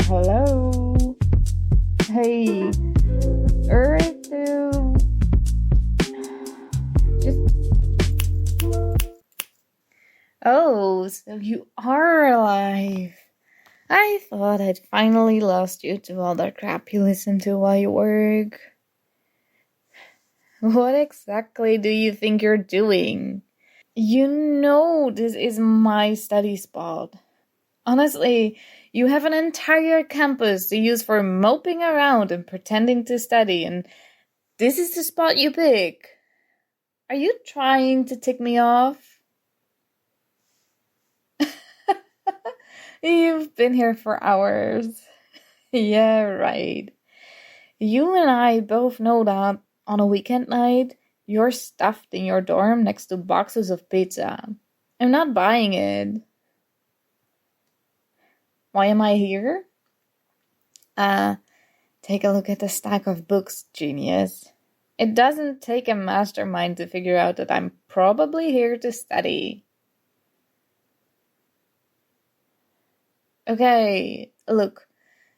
Hello. Hey. Just. Oh, so you are alive. I thought I'd finally lost you to all that crap you listen to while you work. What exactly do you think you're doing? You know this is my study spot. Honestly, you have an entire campus to use for moping around and pretending to study, and this is the spot you pick. Are you trying to tick me off? You've been here for hours. Yeah, right. You and I both know that on a weekend night, you're stuffed in your dorm next to boxes of pizza. I'm not buying it. Why am I here? Take a look at the stack of books, genius. It doesn't take a mastermind to figure out that I'm probably here to study. Okay, look,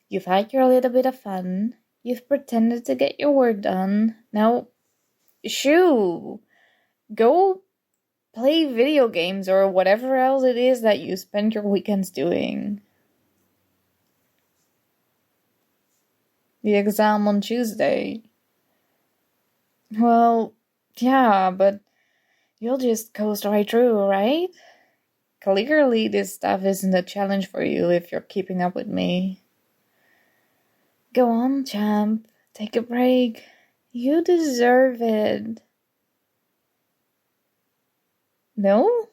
you've had your little bit of fun. You've pretended to get your work done. Now, shoo! Go play video games or whatever else it is that you spend your weekends doing. The exam on Tuesday. Well, yeah, but you'll just coast right through, right? Clearly, this stuff isn't a challenge for you if you're keeping up with me. Go on, champ. Take a break. You deserve it. No?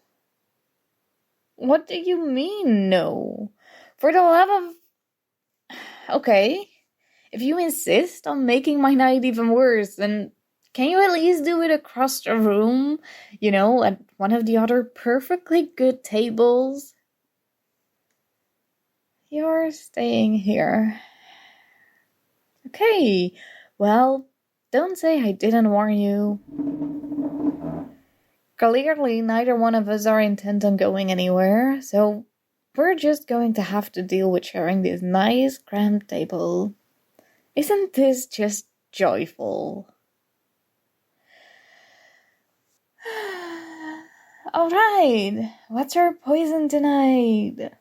What do you mean, no? For the love of... Okay. If you insist on making my night even worse, then can you at least do it across the room? You know, at one of the other perfectly good tables? You're staying here. Okay, well, don't say I didn't warn you. Clearly, neither one of us are intent on going anywhere, so we're just going to have to deal with sharing this nice, cramped table. Isn't this just joyful? Alright, what's our poison tonight?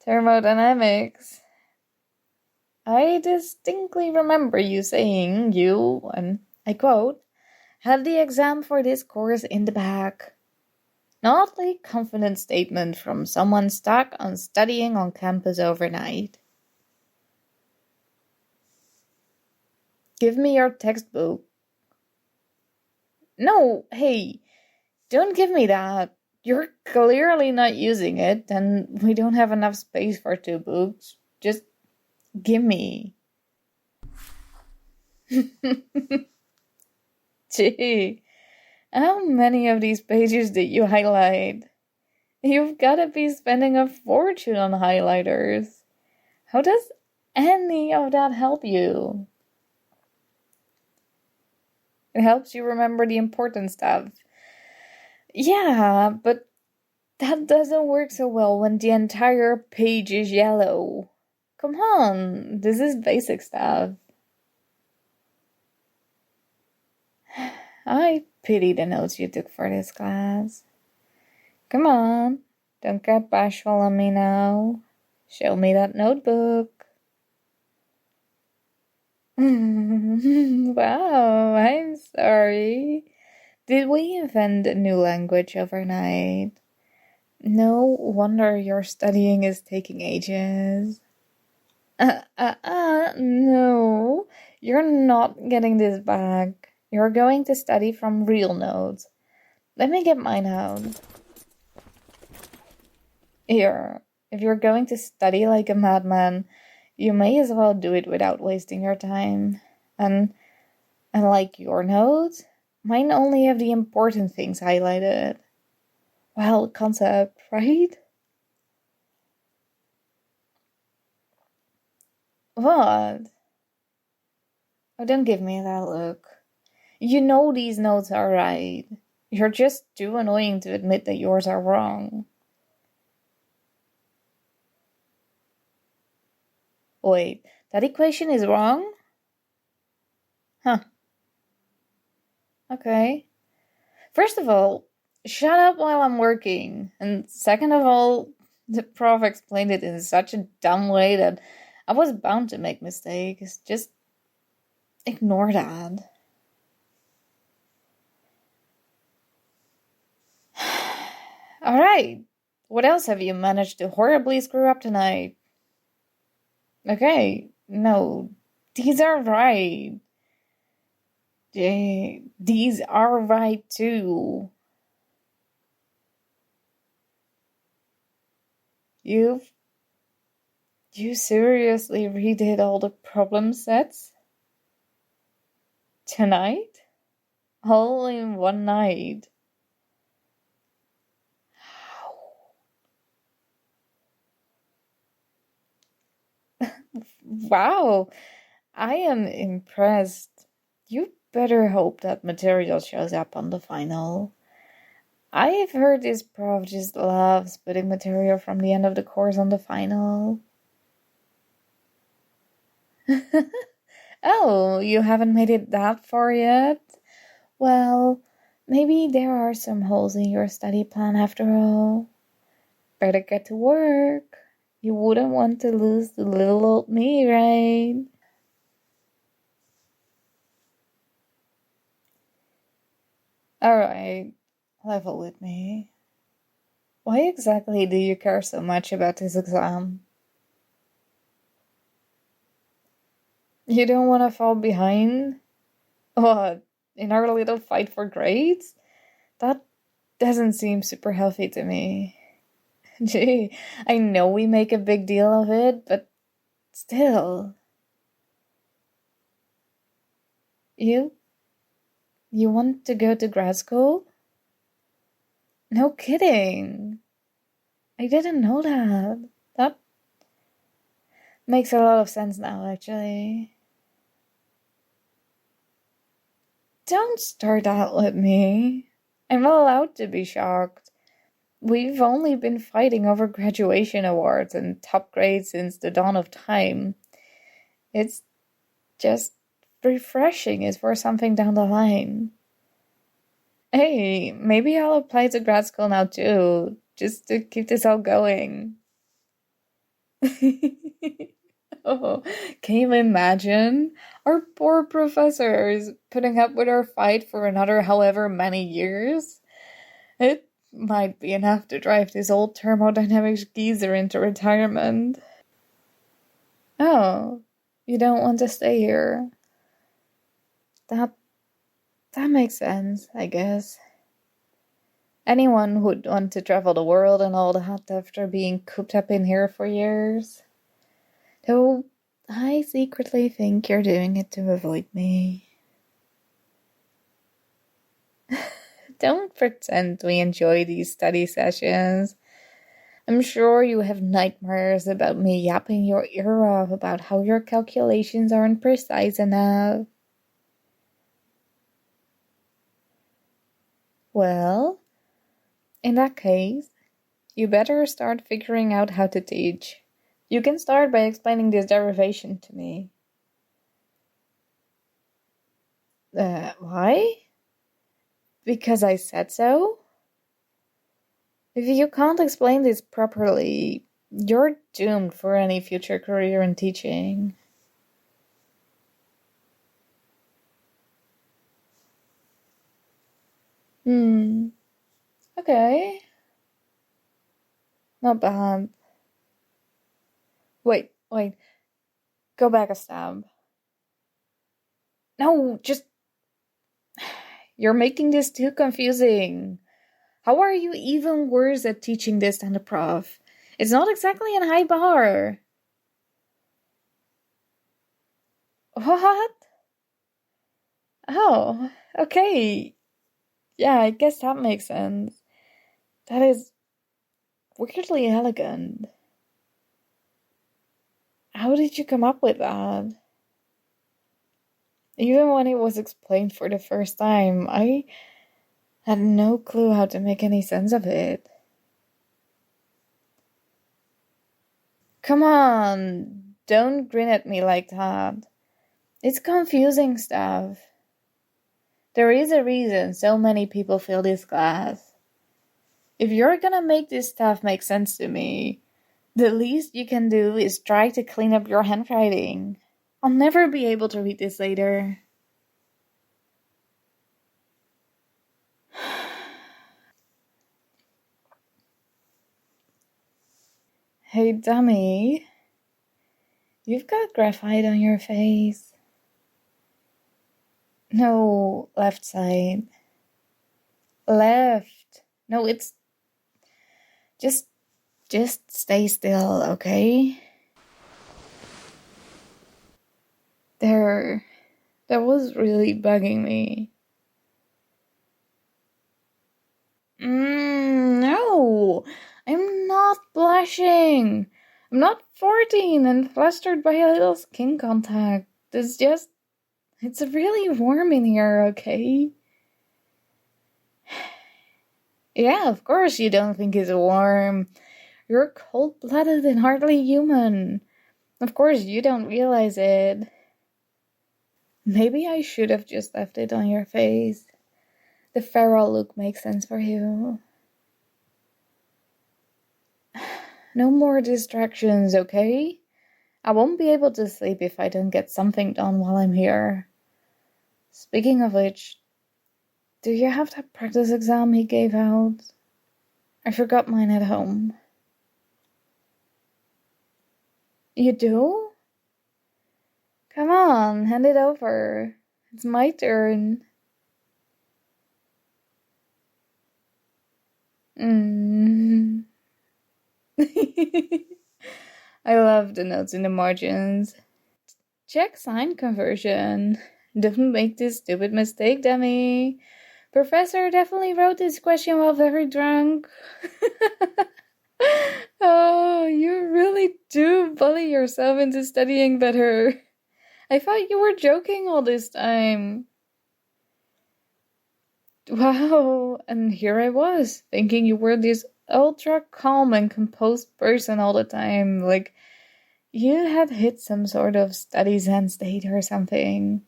Thermodynamics. I distinctly remember you saying you, and I quote, had the exam for this course in the bag. Not a confident statement from someone stuck on studying on campus overnight. Give me your textbook. No, hey, don't give me that. You're clearly not using it, and we don't have enough space for 2 books. Just give me. Gee, how many of these pages did you highlight? You've got to be spending a fortune on highlighters. How does any of that help you? It helps you remember the important stuff. Yeah, but that doesn't work so well when the entire page is yellow. Come on, this is basic stuff. I pity the notes you took for this class. Come on, don't get bashful on me now. Show me that notebook. Wow, I'm sorry. Did we invent a new language overnight? No wonder your studying is taking ages. No. You're not getting this back. You're going to study from real notes. Let me get mine out. Here, if you're going to study like a madman, you may as well do it without wasting your time. And like your notes, mine only have the important things highlighted. Well, concept, right? What? Oh, don't give me that look. You know these notes are right. You're just too annoying to admit that yours are wrong. Wait, that equation is wrong? Huh. Okay. First of all, shut up while I'm working. And second of all, the prof explained it in such a dumb way that I was bound to make mistakes. Just ignore that. Alright, what else have you managed to horribly screw up tonight? Okay, no, these are right. These are right too. You seriously redid all the problem sets? Tonight? All in one night? Wow, I am impressed. You better hope that material shows up on the final. I've heard this prof just loves putting material from the end of the course on the final. Oh, you haven't made it that far yet? Well, maybe there are some holes in your study plan after all. Better get to work. You wouldn't want to lose the little old me, right? Alright, level with me. Why exactly do you care so much about this exam? You don't want to fall behind? What, in our little fight for grades? That doesn't seem super healthy to me. Gee, I know we make a big deal of it, but still. You want to go to grad school? No kidding. I didn't know that. That makes a lot of sense now, actually. Don't start out with me. I'm allowed to be shocked. We've only been fighting over graduation awards and top grades since the dawn of time. It's just refreshing is for something down the line. Hey, maybe I'll apply to grad school now too, just to keep this all going. Oh, can you imagine? Our poor professors putting up with our fight for another however many years? It might be enough to drive this old thermodynamics geezer into retirement. Oh, you don't want to stay here? That makes sense, I guess. Anyone would want to travel the world and all that after being cooped up in here for years. Though I secretly think you're doing it to avoid me. Don't pretend we enjoy these study sessions. I'm sure you have nightmares about me yapping your ear off about how your calculations aren't precise enough. Well, in that case, you better start figuring out how to teach. You can start by explaining this derivation to me. Why? Because I said so? If you can't explain this properly, you're doomed for any future career in teaching. Okay. Not bad. Wait. Go back a step. No, just... You're making this too confusing. How are you even worse at teaching this than the prof? It's not exactly a high bar. What? Oh, okay. Yeah, I guess that makes sense. That is weirdly elegant. How did you come up with that? Even when it was explained for the first time, I had no clue how to make any sense of it. Come on, don't grin at me like that. It's confusing stuff. There is a reason so many people fail this class. If you're gonna make this stuff make sense to me, the least you can do is try to clean up your handwriting. I'll never be able to read this later. Hey, dummy. You've got graphite on your face. No, left side. Left. No, it's... Just stay still, okay? That was really bugging me. No! I'm not blushing! I'm not 14 and flustered by a little skin contact. It's really warm in here, okay? Yeah, of course you don't think it's warm. You're cold-blooded and hardly human. Of course you don't realize it. Maybe I should have just left it on your face. The feral look makes sense for you. No more distractions, okay? I won't be able to sleep if I don't get something done while I'm here. Speaking of which, do you have that practice exam he gave out? I forgot mine at home. You do? Come on, hand it over. It's my turn. I love the notes in the margins. Check sign conversion. Don't make this stupid mistake, dummy. Professor definitely wrote this question while very drunk. Oh, you really do bully yourself into studying better. I thought you were joking all this time. Wow, and here I was, thinking you were this ultra calm and composed person all the time, like you had hit some sort of study zen state or something.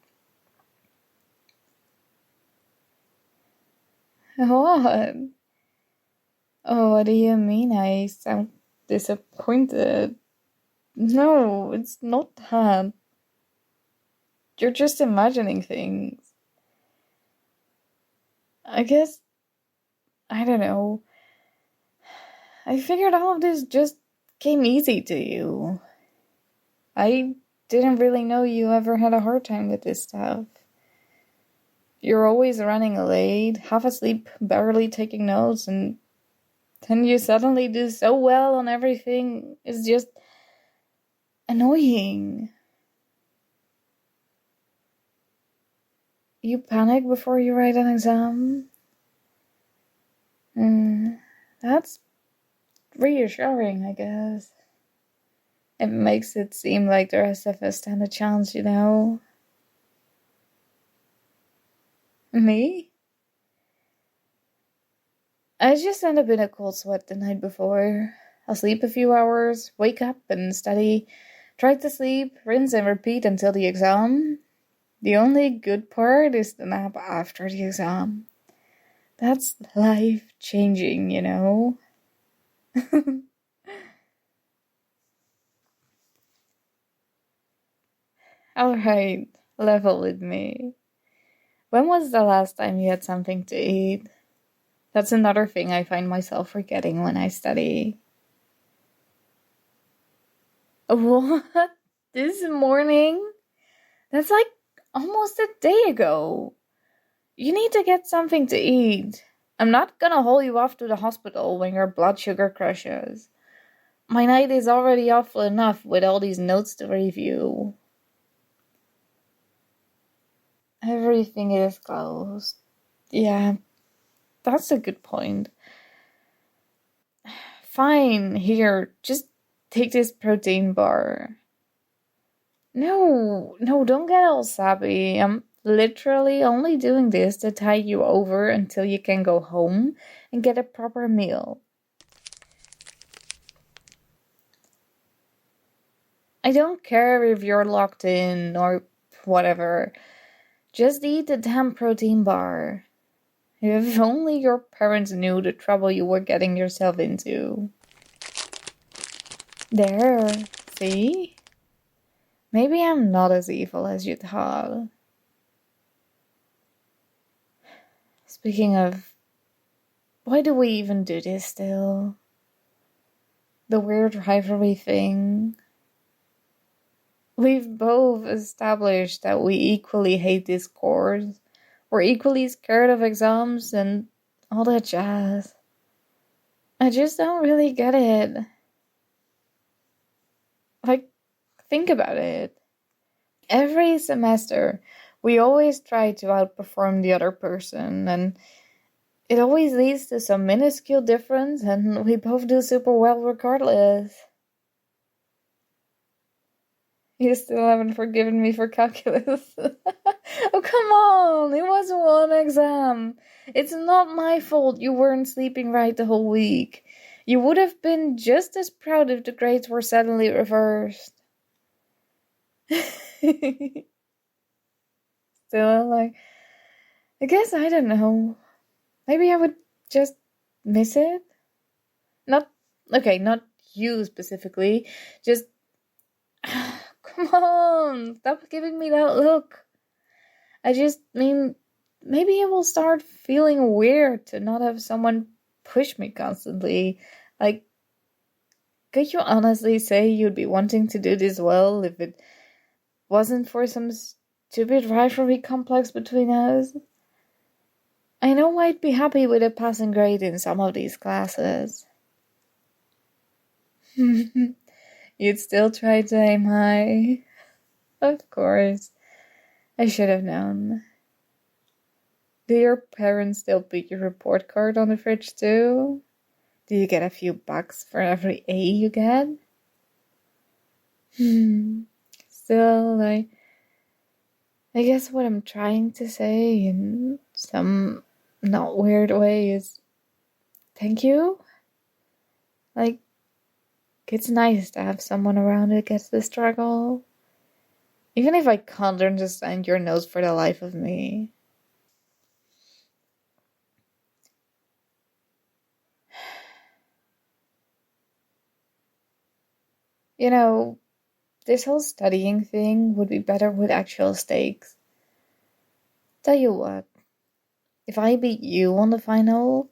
What? Oh, what do you mean I sound disappointed? No, it's not that. You're just imagining things. I guess, I don't know. I figured all of this just came easy to you. I didn't really know you ever had a hard time with this stuff. You're always running late, half asleep, barely taking notes, and then you suddenly do so well on everything. It's just annoying. You panic before you write an exam? That's reassuring, I guess. It makes it seem like the rest of us stand a chance, you know? Me? I just end up in a cold sweat the night before. I'll sleep a few hours, wake up and study, try to sleep, rinse and repeat until the exam. The only good part is the nap after the exam. That's life-changing, you know? Alright, level with me. When was the last time you had something to eat? That's another thing I find myself forgetting when I study. What? This morning? That's like almost a day ago. You need to get something to eat. I'm not gonna haul you off to the hospital when your blood sugar crashes. My night is already awful enough with all these notes to review. Everything is closed. Yeah, that's a good point. Fine, here, just take this protein bar. No, don't get all sappy. I'm literally only doing this to tide you over until you can go home and get a proper meal. I don't care if you're locked in or whatever. Just eat the damn protein bar. If only your parents knew the trouble you were getting yourself into. There, see? Maybe I'm not as evil as you thought. Speaking of, why do we even do this still? The weird rivalry thing. We've both established that we equally hate this course. We're equally scared of exams and all that jazz. I just don't really get it. Like, think about it. Every semester, we always try to outperform the other person, and it always leads to some minuscule difference, and we both do super well regardless. You still haven't forgiven me for calculus. Oh, come on! It was one exam. It's not my fault you weren't sleeping right the whole week. You would have been just as proud if the grades were suddenly reversed. Still, like, I guess I don't know. Maybe I would just miss it? Not you specifically. Just, come on, stop giving me that look. I just mean, maybe I will start feeling weird to not have someone push me constantly. Like, could you honestly say you'd be wanting to do this well if it wasn't for some stupid rivalry complex between us? I know I'd be happy with a passing grade in some of these classes. You'd still try to aim high. Of course. I should have known. Do your parents still put your report card on the fridge too? Do you get a few bucks for every A you get? Still, I guess what I'm trying to say in some not weird way is thank you. Like, it's nice to have someone around who gets the struggle. Even if I can't understand your nose for the life of me. You know, this whole studying thing would be better with actual stakes. Tell you what, if I beat you on the final,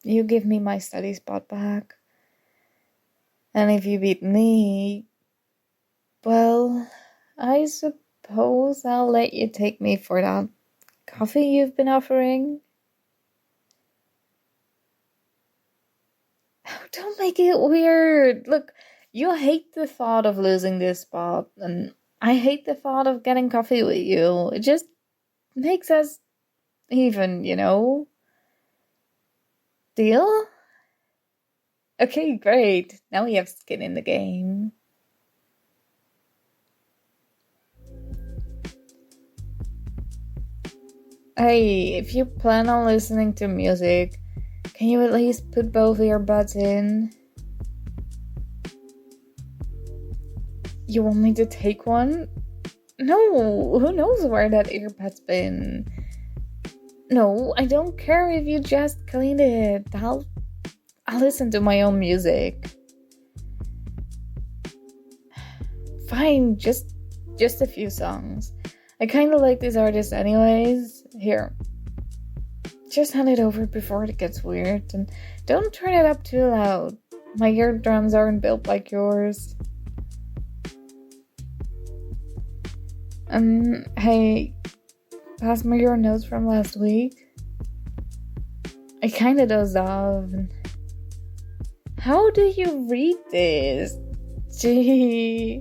you give me my study spot back. And if you beat me, well, I suppose I'll let you take me for that coffee you've been offering. Oh, don't make it weird. Look, you hate the thought of losing this spot, and I hate the thought of getting coffee with you. It just makes us even, you know? Deal? Okay, great. Now we have skin in the game. Hey, if you plan on listening to music, can you at least put both earbuds in? You want me to take one? No, who knows where that earbud's been? No, I don't care if you just clean it. I'll listen to my own music. Fine, just a few songs. I kinda like this artist anyways. Here. Just hand it over before it gets weird. And don't turn it up too loud. My eardrums aren't built like yours. Hey, pass me your notes from last week. I kinda dozed off. How do you read this? Gee.